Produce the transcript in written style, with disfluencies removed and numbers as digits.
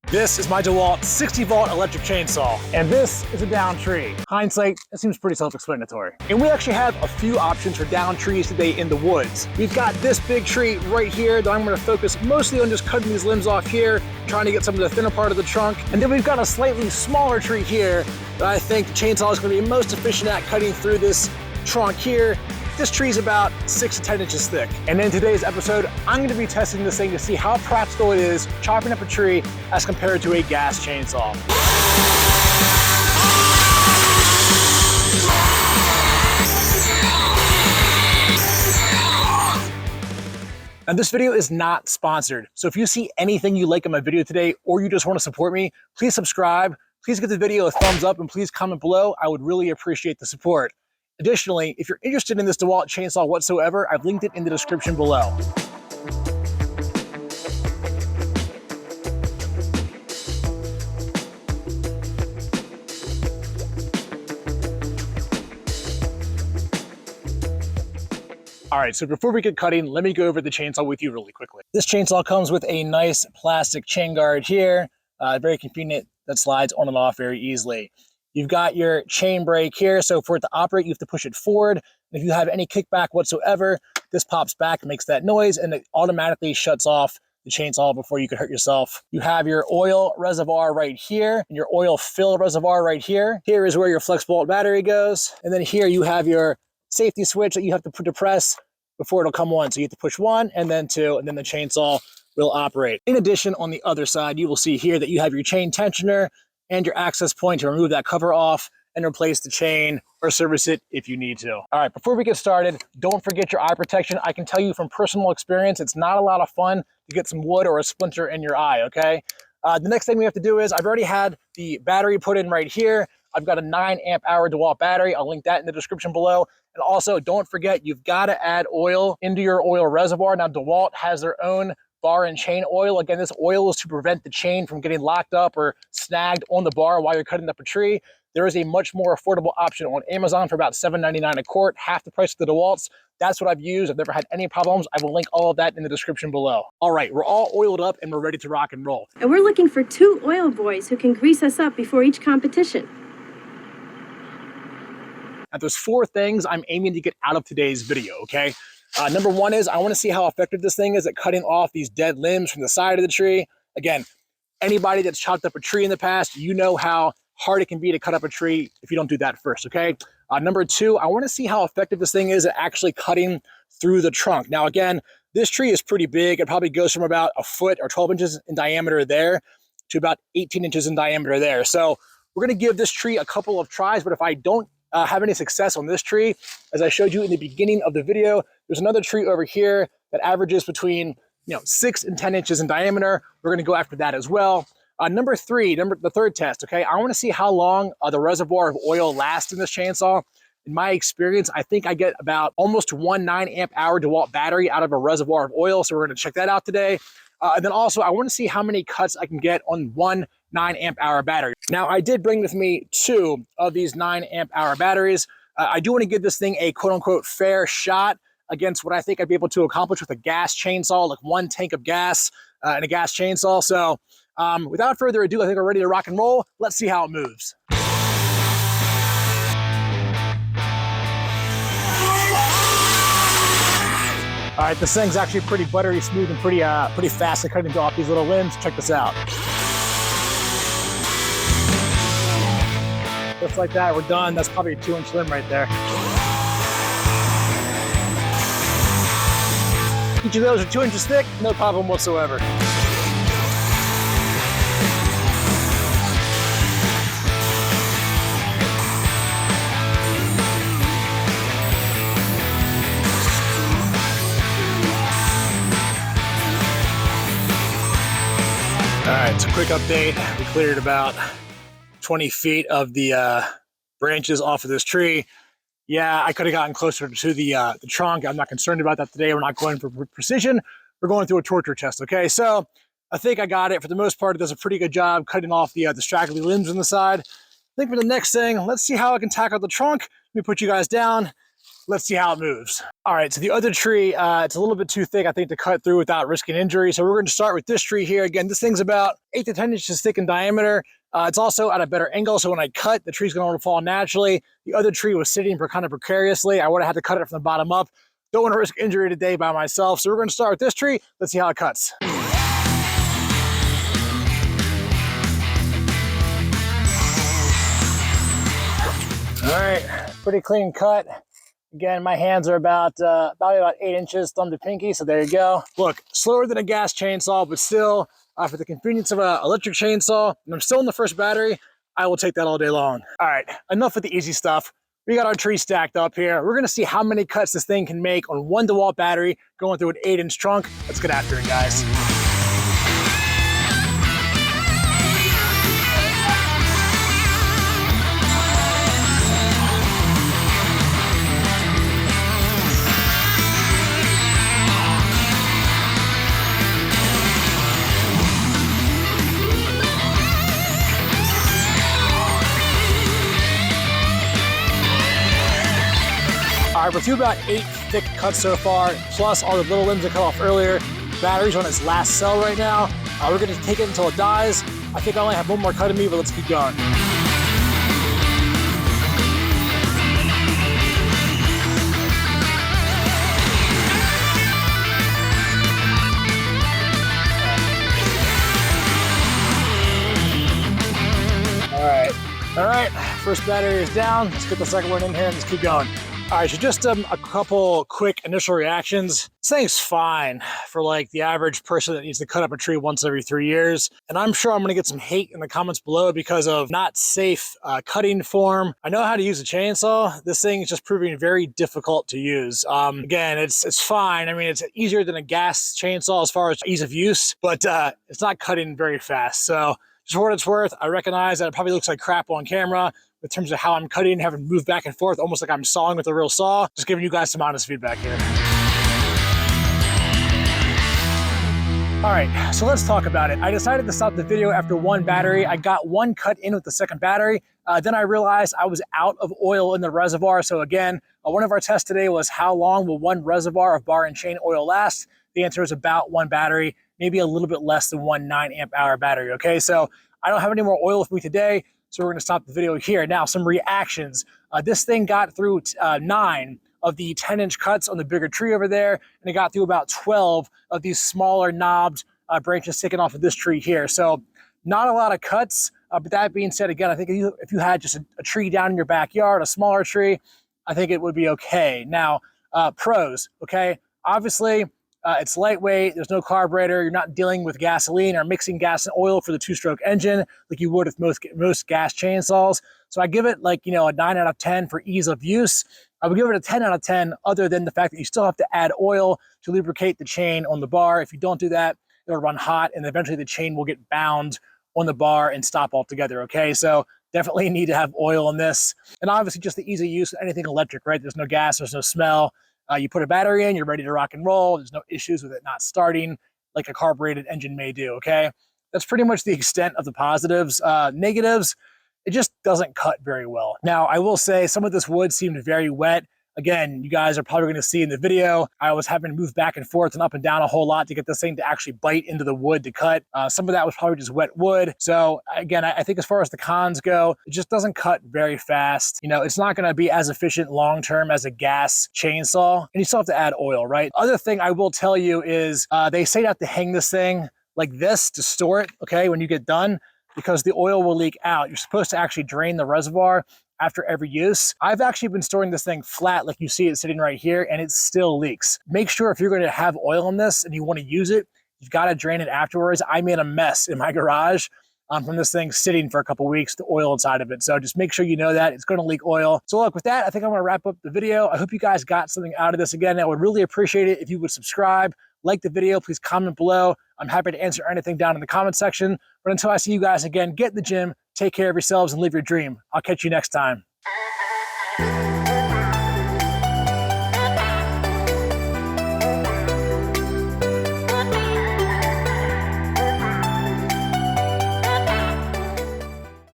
This is my Dewalt 60V electric chainsaw, and this is a down tree. Hindsight, it seems pretty self-explanatory. And we actually have a few options for down trees today in the woods. We've got this big tree right here that I'm gonna focus mostly on just cutting these limbs off here, trying to get some of the thinner part of the trunk. And then we've got a slightly smaller tree here that I think the chainsaw is gonna be most efficient at cutting through this trunk here. This tree's about 6 to 10 inches thick. And in today's episode, I'm gonna be testing this thing to see how practical it is chopping up a tree as compared to a gas chainsaw. Now this video is not sponsored, so if you see anything you like in my video today or you just wanna support me, please subscribe, please give the video a thumbs up, and please comment below. I would really appreciate the support. Additionally, if you're interested in this Dewalt chainsaw whatsoever, I've linked it in the description below. All right, so before we get cutting, let me go over the chainsaw with you really quickly. This chainsaw comes with a nice plastic chain guard here, very convenient, that slides on and off very easily. You've got your chain brake here, so for it to operate, you have to push it forward. If you have any kickback whatsoever, this pops back, makes that noise, and it automatically shuts off the chainsaw before you could hurt yourself. You have your oil reservoir right here, and your oil fill reservoir right here. Here is where your flex bolt battery goes. And then here you have your safety switch that you have to depress before it'll come on. So you have to push 1 and then 2, and then the chainsaw will operate. In addition, on the other side, you will see here that you have your chain tensioner and your access point to remove that cover off and replace the chain or service it if you need to. All right, before we get started, don't forget your eye protection. I can tell you from personal experience, it's not a lot of fun to get some wood or a splinter in your eye, okay? The next thing we have to do is, I've already had the battery put in right here. I've got a 9 amp hour Dewalt battery. I'll link that in the description below. And also, don't forget, you've got to add oil into your oil reservoir. Now, Dewalt has their own bar and chain oil. Again, this oil is to prevent the chain from getting locked up or snagged on the bar while you're cutting up a tree. There is a much more affordable option on Amazon for about $7.99 a quart, half the price of the Dewalt's. That's what I've used. I've never had any problems. I will link all of that in the description below. All right, we're all oiled up and we're ready to rock and roll. And we're looking for 2 oil boys who can grease us up before each competition. Now, there's 4 things I'm aiming to get out of today's video, okay? Number 1 is, I want to see how effective this thing is at cutting off these dead limbs from the side of the tree. Again, anybody that's chopped up a tree in the past, you know how hard it can be to cut up a tree if you don't do that first, okay? Number 2, I want to see how effective this thing is at actually cutting through the trunk. Now, again, this tree is pretty big. It probably goes from about a foot or 12 inches in diameter there to about 18 inches in diameter there. So we're going to give this tree a couple of tries, but if I don't have any success on this tree, as I showed you in the beginning of the video, there's another tree over here that averages between 6 and 10 inches in diameter. We're going to go after that as well. Number 3, the third test, okay? I want to see how long the reservoir of oil lasts in this chainsaw. In my experience, I think I get about almost 1 9 amp hour Dewalt battery out of a reservoir of oil, so we're going to check that out today. And then also, I want to see how many cuts I can get on 1 9 amp hour battery. Now, I did bring with me 2 of these 9 amp hour batteries. I do want to give this thing a quote unquote fair shot against what I think I'd be able to accomplish with a gas chainsaw, like 1 tank of gas and a gas chainsaw. So without further ado, I think we're ready to rock and roll. Let's see how it moves. All right, this thing's actually pretty buttery smooth and pretty fast at cutting off these little limbs. Check this out. Just like that, we're done. That's probably a 2-inch limb right there. Each of those are 2 inches thick, no problem whatsoever. All right, so quick update. We cleared about 20 feet of the branches off of this tree. Yeah, I could have gotten closer to the trunk. I'm not concerned about that today. We're not going for precision. We're going through a torture test, okay? So I think I got it. For the most part, it does a pretty good job cutting off the straggly limbs on the side. I think for the next thing, let's see how I can tackle the trunk. Let me put you guys down. let's see how it moves. All right, so the other tree, it's a little bit too thick, I think, to cut through without risking injury. So we're going to start with this tree here. Again, this thing's about 8 to 10 inches thick in diameter. It's also at a better angle, so when I cut, the tree's going to fall naturally. The other tree was sitting kind of precariously. I would have had to cut it from the bottom up. Don't want to risk injury today by myself, so we're going to start with this tree. Let's see how it cuts. All right, pretty clean cut. Again, my hands are about 8 inches, thumb to pinky, so there you go. Look, slower than a gas chainsaw, but still, for the convenience of an electric chainsaw, and I'm still in the first battery, I will take that all day long. All right, enough with the easy stuff. We got our tree stacked up here. We're gonna see how many cuts this thing can make on one Dewalt battery going through an 8-inch trunk. Let's get after it, guys. All right, we're through about 8 thick cuts so far, plus all the little limbs I cut off earlier. Battery's on its last cell right now. We're gonna take it until it dies. I think I only have one more cut in me, but let's keep going. All right, first battery is down. Let's get the second one in here and let's keep going. All right, so just a couple quick initial reactions. This thing's fine for like the average person that needs to cut up a tree once every 3 years. And I'm sure I'm gonna get some hate in the comments below because of not safe cutting form. I know how to use a chainsaw. This thing is just proving very difficult to use. Again, it's fine. I mean, it's easier than a gas chainsaw as far as ease of use, but it's not cutting very fast. So just for what it's worth, I recognize that it probably looks like crap on camera in terms of how I'm cutting, having moved back and forth, almost like I'm sawing with a real saw. Just giving you guys some honest feedback here. All right, so let's talk about it. I decided to stop the video after one battery. I got one cut in with the second battery. Then I realized I was out of oil in the reservoir. So again, one of our tests today was how long will one reservoir of bar and chain oil last? The answer is about one battery, maybe a little bit less than one 9-amp-hour battery, okay? So I don't have any more oil with me today, so we're gonna stop the video here. Now, some reactions. This thing got through 9 of the 10-inch cuts on the bigger tree over there, and it got through about 12 of these smaller knobbed branches sticking off of this tree here. So not a lot of cuts, but that being said, again, I think if you had just a tree down in your backyard, a smaller tree, I think it would be okay. Now, pros, okay? Obviously, it's lightweight, there's no carburetor, you're not dealing with gasoline or mixing gas and oil for the 2-stroke engine like you would with most gas chainsaws. So I give it like, a 9 out of 10 for ease of use. I would give it a 10 out of 10 other than the fact that you still have to add oil to lubricate the chain on the bar. If you don't do that, it'll run hot and eventually the chain will get bound on the bar and stop altogether, okay? So definitely need to have oil in this. And obviously just the ease of use, anything electric, right? There's no gas, there's no smell. You put a battery in, you're ready to rock and roll. There's no issues with it not starting like a carbureted engine may do, okay? That's pretty much the extent of the positives. Negatives, it just doesn't cut very well. Now, I will say some of this wood seemed very wet. Again, you guys are probably gonna see in the video, I was having to move back and forth and up and down a whole lot to get this thing to actually bite into the wood to cut. Some of that was probably just wet wood. So again, I think as far as the cons go, it just doesn't cut very fast. It's not gonna be as efficient long-term as a gas chainsaw, and you still have to add oil, right? Other thing I will tell you is they say you have to hang this thing like this to store it, okay, when you get done, because the oil will leak out. You're supposed to actually drain the reservoir after every use. I've actually been storing this thing flat like you see it sitting right here, and it still leaks. Make sure if you're going to have oil in this and you want to use it, you've got to drain it afterwards. I made a mess in my garage from this thing sitting for a couple weeks, the oil inside of it. So just make sure you know that it's going to leak oil. So look, with that, I think I'm going to wrap up the video. I hope you guys got something out of this. Again, I would really appreciate it if you would subscribe, like the video, please comment below. I'm happy to answer anything down in the comment section. But until I see you guys again, get in the gym, take care of yourselves, and live your dream. I'll catch you next time.